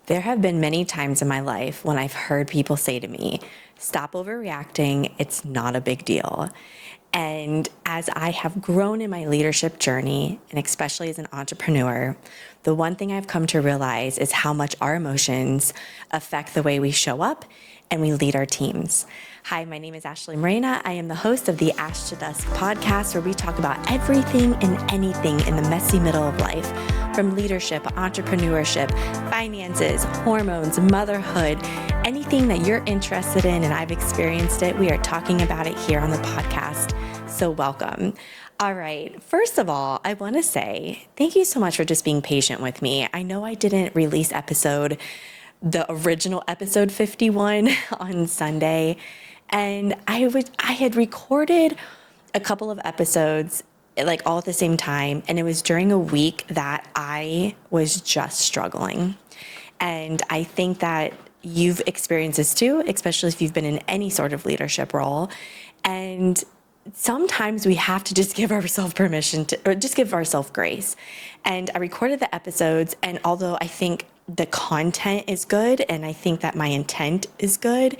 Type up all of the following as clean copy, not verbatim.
There have been many times in my life when I've heard people say to me, stop overreacting, it's not a big deal. And as I have grown in my leadership journey, and especially as an entrepreneur, the one thing I've come to realize is how much our emotions affect the way we show up and we lead our teams. Hi, my name is Ashley Morena. I am the host of the Ash to Dusk podcast, where we talk about everything and anything in the messy middle of life, from leadership, entrepreneurship, finances, hormones, motherhood, anything that you're interested in and I've experienced it, we are talking about it here on the podcast. So welcome. All right. First of all, I want to say thank you so much for just being patient with me. I know I didn't release the original episode 51 on Sunday, and I had recorded a couple of episodes like all at the same time, and it was during a week that I was just struggling. And I think that you've experienced this too, especially if you've been in any sort of leadership role. And sometimes we have to just give ourselves permission to, or just give ourselves grace. And I recorded the episodes, and although I think the content is good, and I think that my intent is good,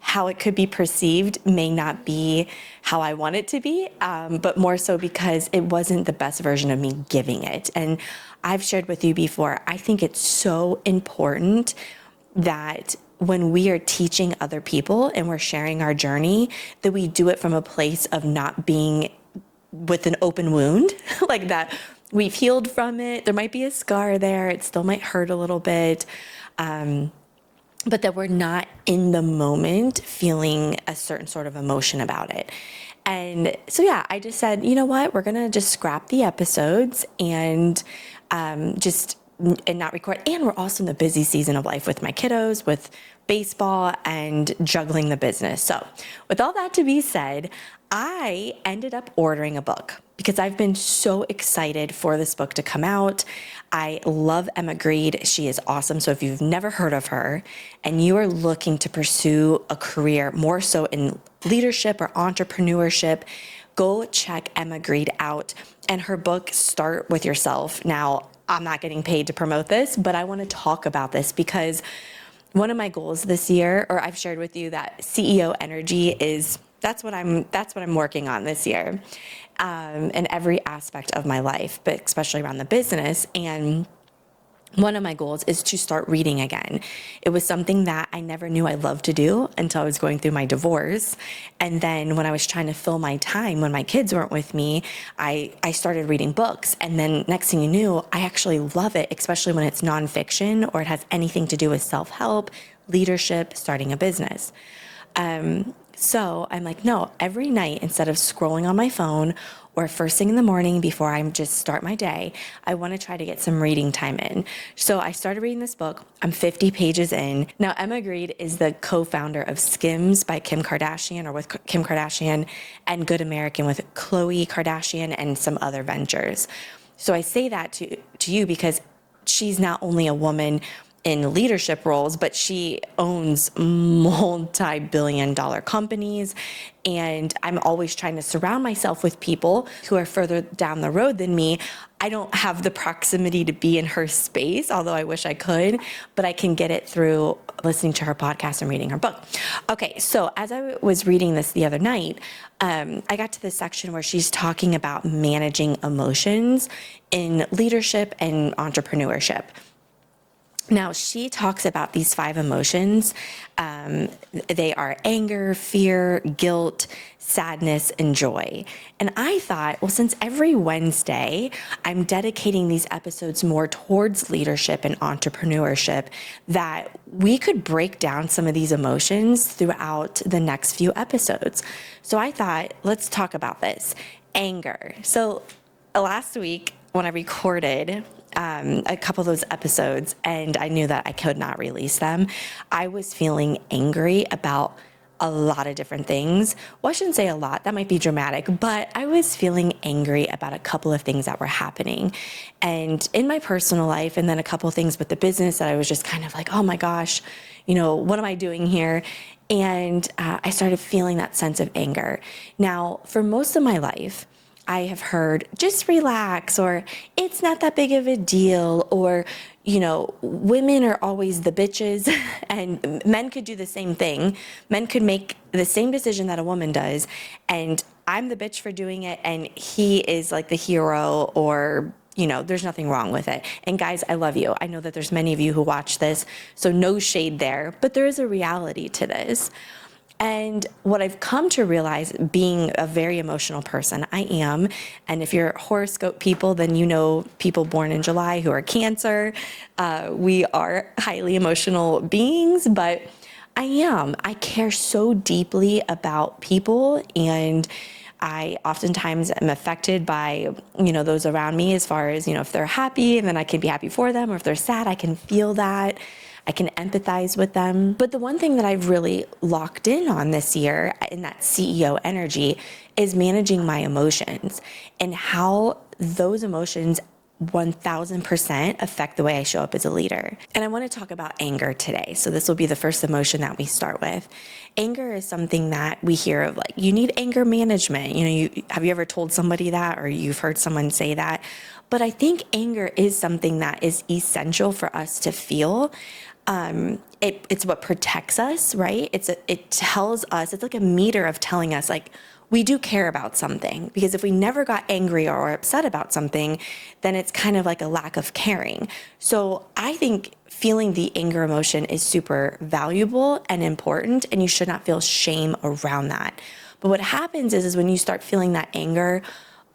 how it could be perceived may not be how I want it to be, but more so because it wasn't the best version of me giving it. And I've shared with you before, I think it's so important that when we are teaching other people and we're sharing our journey, that we do it from a place of not being with an open wound, like that we've healed from it. There might be a scar there. It still might hurt a little bit. But that we're not in the moment feeling a certain sort of emotion about it. And so, yeah, I just said, you know what, we're going to just scrap the episodes and not record. And we're also in the busy season of life with my kiddos, with baseball and juggling the business. So with all that to be said, I ended up ordering a book because I've been so excited for this book to come out. I love Emma Grede. She is awesome. So if you've never heard of her and you are looking to pursue a career more so in leadership or entrepreneurship, go check Emma Grede out and her book, Start With Yourself. Now, I'm not getting paid to promote this, but I want to talk about this because one of my goals this year, or I've shared with you that CEO energy that's what I'm working on this year, in every aspect of my life, but especially around the business. And one of my goals is to start reading again. It was something that I never knew I loved to do until I was going through my divorce. And then when I was trying to fill my time when my kids weren't with me, I started reading books. And then next thing you knew, I actually love it, especially when it's nonfiction or it has anything to do with self-help, leadership, starting a business. So I'm like, no, every night, instead of scrolling on my phone or first thing in the morning before I just start my day, I want to try to get some reading time in. So I started reading this book. I'm 50 pages in. Now, Emma Grede is the co-founder of Skims by Kim Kardashian, or with Kim Kardashian, and Good American with Khloe Kardashian and some other ventures. So I say that to you because she's not only a woman in leadership roles, but she owns multi-billion-dollar companies. And I'm always trying to surround myself with people who are further down the road than me. I don't have the proximity to be in her space, although I wish I could, but I can get it through listening to her podcast and reading her book. Okay, so as I was reading this the other night, I got to this section where she's talking about managing emotions in leadership and entrepreneurship. Now, she talks about these 5 emotions. They are anger, fear, guilt, sadness, and joy. And I thought, well, since every Wednesday I'm dedicating these episodes more towards leadership and entrepreneurship, that we could break down some of these emotions throughout the next few episodes. So I thought, let's talk about this. Anger. So last week when I recorded a couple of those episodes and I knew that I could not release them, I was feeling angry about a lot of different things. Well, I shouldn't say a lot, that might be dramatic, but I was feeling angry about a couple of things that were happening. And in my personal life, and then a couple of things with the business that I was just kind of like, oh my gosh, what am I doing here? And I started feeling that sense of anger. Now, for most of my life, I have heard, just relax, or it's not that big of a deal, or, women are always the bitches and men could do the same thing. Men could make the same decision that a woman does, and I'm the bitch for doing it, and he is like the hero, or there's nothing wrong with it. And guys, I love you. I know that there's many of you who watch this, so no shade there, but there is a reality to this. And what I've come to realize, being a very emotional person, I am, and if you're horoscope people, then people born in July who are Cancer. We are highly emotional beings, but I care so deeply about people, and I oftentimes am affected by, those around me as far as, if they're happy, and then I can be happy for them, or if they're sad, I can feel that. I can empathize with them. But the one thing that I've really locked in on this year in that CEO energy is managing my emotions, and how those emotions 1000% affect the way I show up as a leader. And I want to talk about anger today. So this will be the first emotion that we start with. Anger is something that we hear of, like, you need anger management. Have you ever told somebody that, or you've heard someone say that? But I think anger is something that is essential for us to feel. It's what protects us, right? It tells us, it's like a meter of telling us, like, we do care about something. Because if we never got angry or upset about something, then it's kind of like a lack of caring. So I think feeling the anger emotion is super valuable and important, and you should not feel shame around that. But what happens is when you start feeling that anger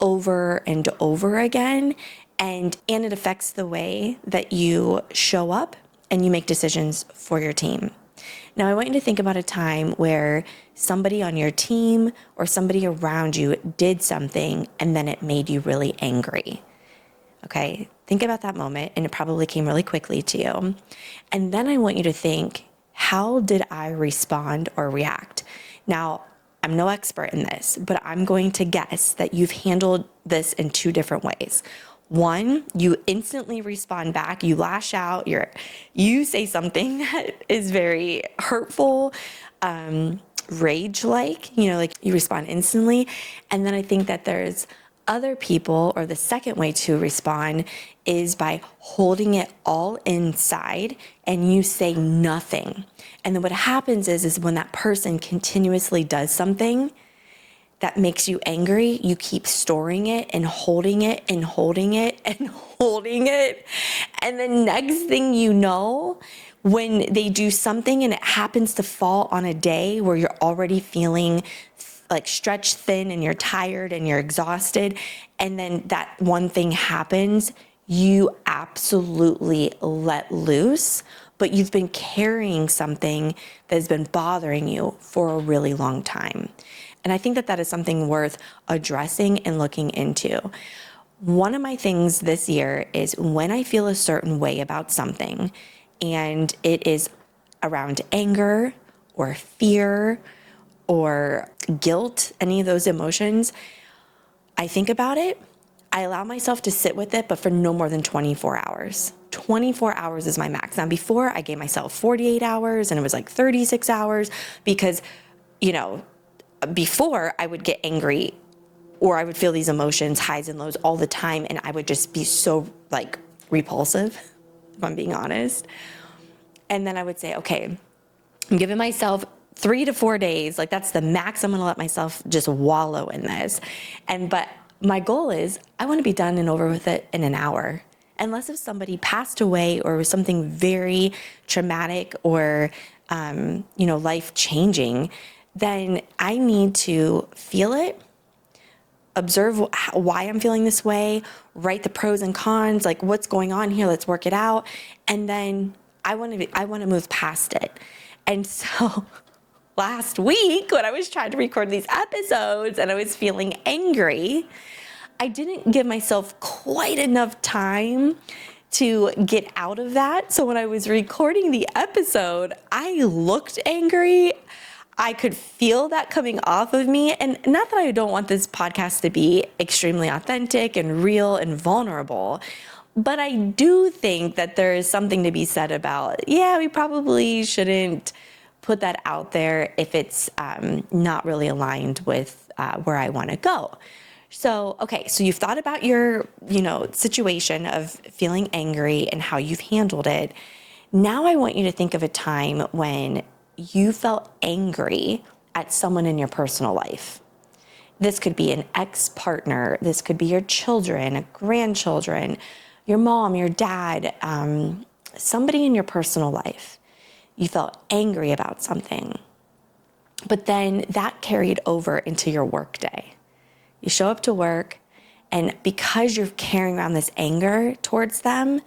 over and over again, and it affects the way that you show up and you make decisions for your team. Now, I want you to think about a time where somebody on your team or somebody around you did something and then it made you really angry. Okay, think about that moment, and it probably came really quickly to you. And then I want you to think, how did I respond or react? Now, I'm no expert in this, but I'm going to guess that you've handled this in two different ways. One, you instantly respond back, you lash out, you say something that is very hurtful, rage-like, like you respond instantly. And then I think that there's other people, or the second way to respond is by holding it all inside and you say nothing. And then what happens is when that person continuously does something that makes you angry, you keep storing it and holding it and holding it and holding it. And the next thing you know, when they do something and it happens to fall on a day where you're already feeling like stretched thin and you're tired and you're exhausted, and then that one thing happens, you absolutely let loose, but you've been carrying something that has been bothering you for a really long time. And I think that that is something worth addressing and looking into. One of my things this year is when I feel a certain way about something, and it is around anger or fear or guilt, any of those emotions, I think about it, I allow myself to sit with it, but for no more than 24 hours. 24 hours is my max. Now, before I gave myself 48 hours and it was like 36 hours because, before I would get angry or I would feel these emotions, highs and lows all the time, and I would just be so like repulsive, if I'm being honest. And then I would say, okay, I'm giving myself 3 to 4 days. Like, that's the max I'm gonna let myself just wallow in this. But my goal is I want to be done and over with it in an hour. Unless if somebody passed away or was something very traumatic or, life changing, then I need to feel it, observe why I'm feeling this way, write the pros and cons, like what's going on here, let's work it out. And then I want to move past it. And so last week when I was trying to record these episodes and I was feeling angry, I didn't give myself quite enough time to get out of that. So when I was recording the episode, I looked angry. I could feel that coming off of me. And not that I don't want this podcast to be extremely authentic and real and vulnerable, but I do think that there is something to be said about, we probably shouldn't put that out there if it's not really aligned with where I want to go. So, okay, so you've thought about your, situation of feeling angry and how you've handled it. Now I want you to think of a time when you felt angry at someone in your personal life. This could be an ex-partner, this could be your children, grandchildren, your mom, your dad, somebody in your personal life. You felt angry about something, but then that carried over into your work day. You show up to work, and because you're carrying around this anger towards them,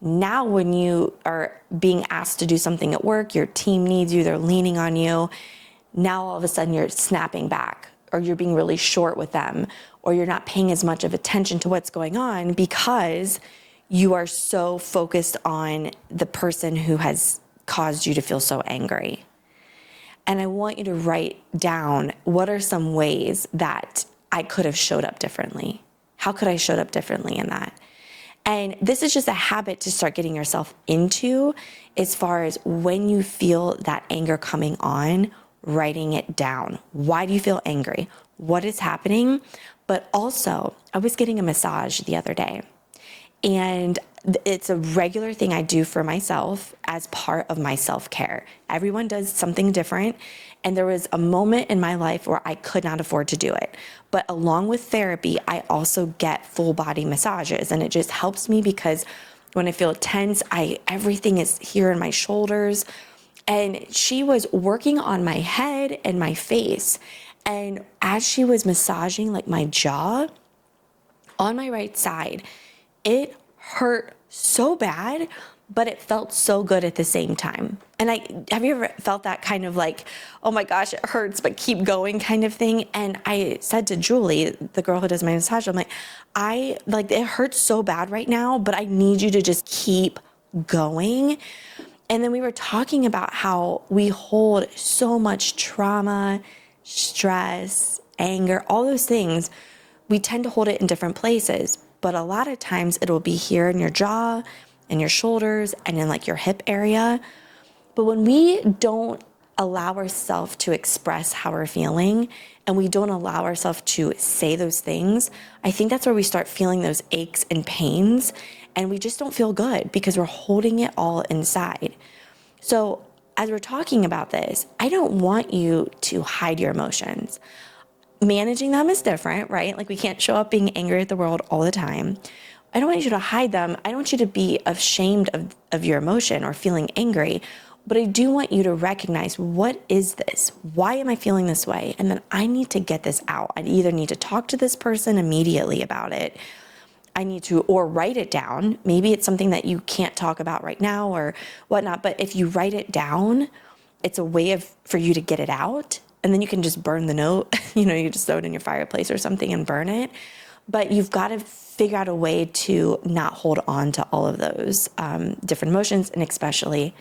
now when you are being asked to do something at work, your team needs you, they're leaning on you, now all of a sudden you're snapping back, or you're being really short with them, or you're not paying as much of attention to what's going on because you are so focused on the person who has caused you to feel so angry. And I want you to write down, what are some ways that I could have showed up differently? How could I showed up differently in that? And this is just a habit to start getting yourself into, as far as when you feel that anger coming on, writing it down. Why do you feel angry? What is happening? But also, I was getting a massage the other day, and it's a regular thing I do for myself as part of my self-care. Everyone does something different. And there was a moment in my life where I could not afford to do it. But along with therapy, I also get full body massages. And it just helps me because when I feel tense, everything is here in my shoulders. And she was working on my head and my face. And as she was massaging like my jaw on my right side, it hurt so bad, but it felt so good at the same time. And have you ever felt that kind of like, oh my gosh, it hurts, but keep going kind of thing? And I said to Julie, the girl who does my massage, I'm like, it hurts so bad right now, but I need you to just keep going. And then we were talking about how we hold so much trauma, stress, anger, all those things. We tend to hold it in different places, but a lot of times it'll be here in your jaw, in your shoulders, and in like your hip area. But when we don't allow ourselves to express how we're feeling, and we don't allow ourselves to say those things, I think that's where we start feeling those aches and pains, and we just don't feel good because we're holding it all inside. So as we're talking about this, I don't want you to hide your emotions. Managing them is different, right? Like, we can't show up being angry at the world all the time. I don't want you to hide them. I don't want you to be ashamed of your emotion or feeling angry, but I do want you to recognize, what is this? Why am I feeling this way? And then I need to get this out. I either need to talk to this person immediately about it. I need to, or write it down. Maybe it's something that you can't talk about right now or whatnot, but if you write it down, it's a way for you to get it out. And then you can just burn the note, you just throw it in your fireplace or something and burn it. But you've got to figure out a way to not hold on to all of those different emotions, and especially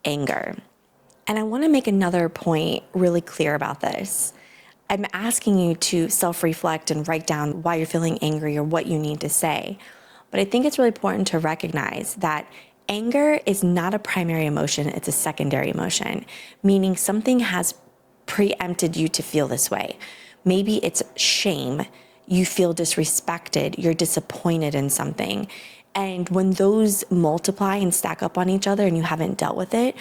anger. And I want to make another point really clear about this. I'm asking you to self-reflect and write down why you're feeling angry or what you need to say. But I think it's really important to recognize that anger is not a primary emotion, it's a secondary emotion, meaning something has preempted you to feel this way. Maybe it's shame. You feel disrespected. You're disappointed in something. And when those multiply and stack up on each other and you haven't dealt with it,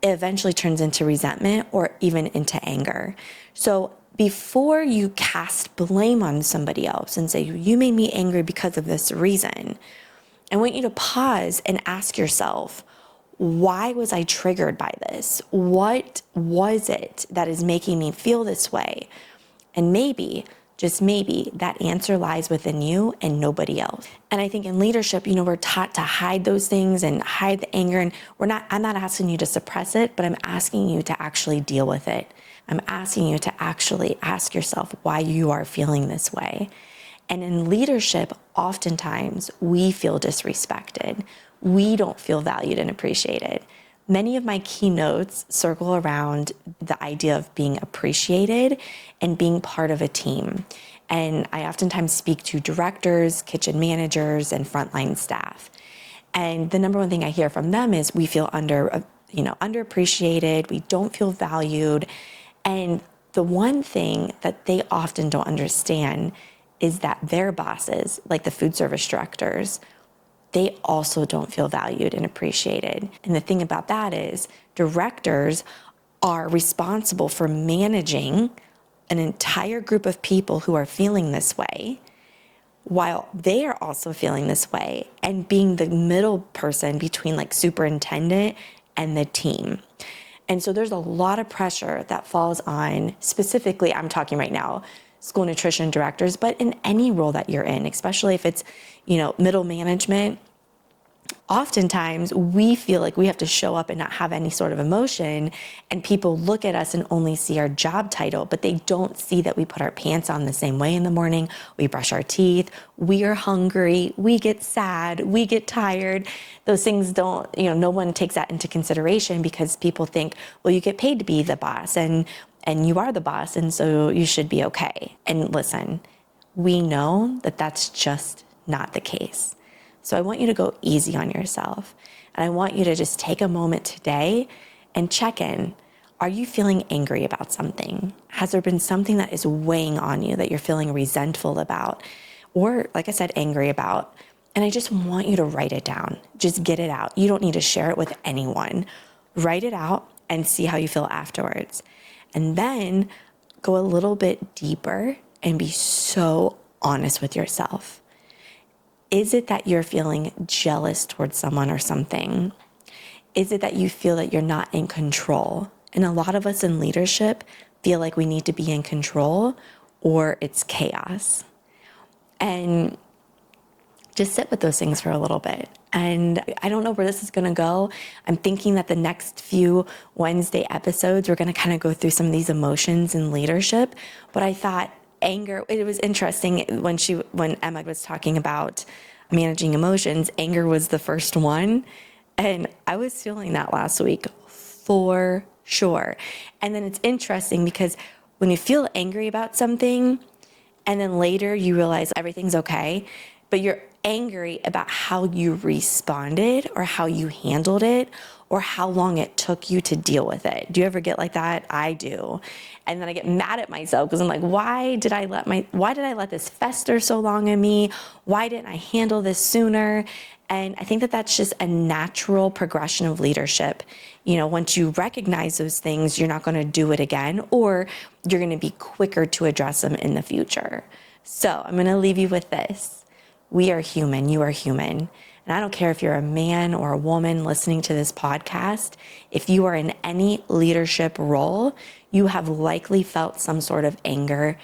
it eventually turns into resentment or even into anger. So before you cast blame on somebody else and say, you made me angry because of this reason, I want you to pause and ask yourself, why was I triggered by this? What was it that is making me feel this way? And maybe, just maybe, that answer lies within you and nobody else. And I think in leadership, we're taught to hide those things and hide the anger. And I'm not asking you to suppress it, but I'm asking you to actually deal with it. I'm asking you to actually ask yourself why you are feeling this way. And in leadership, oftentimes we feel disrespected. We don't feel valued and appreciated. Many of my keynotes circle around the idea of being appreciated and being part of a team. And I oftentimes speak to directors, kitchen managers, and frontline staff. And the number one thing I hear from them is we feel underappreciated, we don't feel valued. And the one thing that they often don't understand is that their bosses, like the food service directors, they also don't feel valued and appreciated. And the thing about that is directors are responsible for managing an entire group of people who are feeling this way, while they are also feeling this way, and being the middle person between like superintendent and the team. And so there's a lot of pressure that falls on, specifically, I'm talking right now, school nutrition directors, but in any role that you're in, especially if it's, middle management. Oftentimes we feel like we have to show up and not have any sort of emotion, and people look at us and only see our job title, but they don't see that we put our pants on the same way in the morning, we brush our teeth, we are hungry, we get sad, we get tired. Those things don't, no one takes that into consideration, because people think, well, you get paid to be the boss, and you are the boss, and so you should be okay. And listen, we know that that's just not the case. So I want you to go easy on yourself. And I want you to just take a moment today and check in. Are you feeling angry about something? Has there been something that is weighing on you that you're feeling resentful about? Or, like I said, angry about? And I just want you to write it down. Just get it out. You don't need to share it with anyone. Write it out and see how you feel afterwards. And then go a little bit deeper and be so honest with yourself. Is it that you're feeling jealous towards someone or something? Is it that you feel that you're not in control? And a lot of us in leadership feel like we need to be in control, or it's chaos. And just sit with those things for a little bit. And I don't know where this is going to go. I'm thinking that the next few Wednesday episodes, we're going to kind of go through some of these emotions in leadership. But I thought anger, it was interesting when Emma was talking about managing emotions, anger was the first one. And I was feeling that last week for sure. And then it's interesting because when you feel angry about something and then later you realize everything's okay, but you're angry about how you responded or how you handled it or how long it took you to deal with it. Do you ever get like that? I do. And then I get mad at myself because I'm like, why did I let this fester so long in me? Why didn't I handle this sooner? And I think that that's just a natural progression of leadership. Once you recognize those things, you're not going to do it again, or you're going to be quicker to address them in the future. So I'm going to leave you with this. We are human. You are human. And I don't care if you're a man or a woman listening to this podcast. If you are in any leadership role, you have likely felt some sort of anger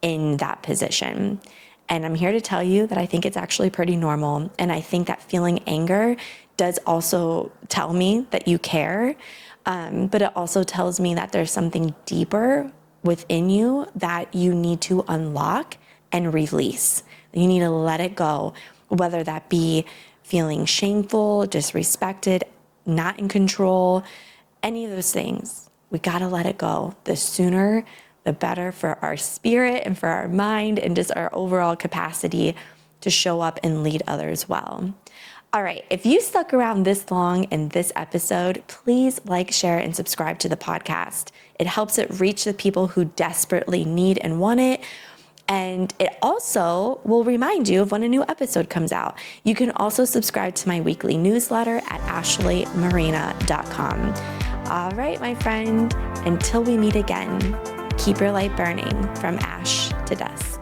in that position. And I'm here to tell you that I think it's actually pretty normal. And I think that feeling anger does also tell me that you care. But it also tells me that there's something deeper within you that you need to unlock and release. You need to let it go, whether that be feeling shameful, disrespected, not in control, any of those things. We got to let it go. The sooner, the better for our spirit and for our mind and just our overall capacity to show up and lead others well. All right, if you stuck around this long in this episode, please like, share, and subscribe to the podcast. It helps it reach the people who desperately need and want it. And it also will remind you of when a new episode comes out. You can also subscribe to my weekly newsletter at ashleymarina.com. All right, my friend, until we meet again, keep your light burning from ash to dusk.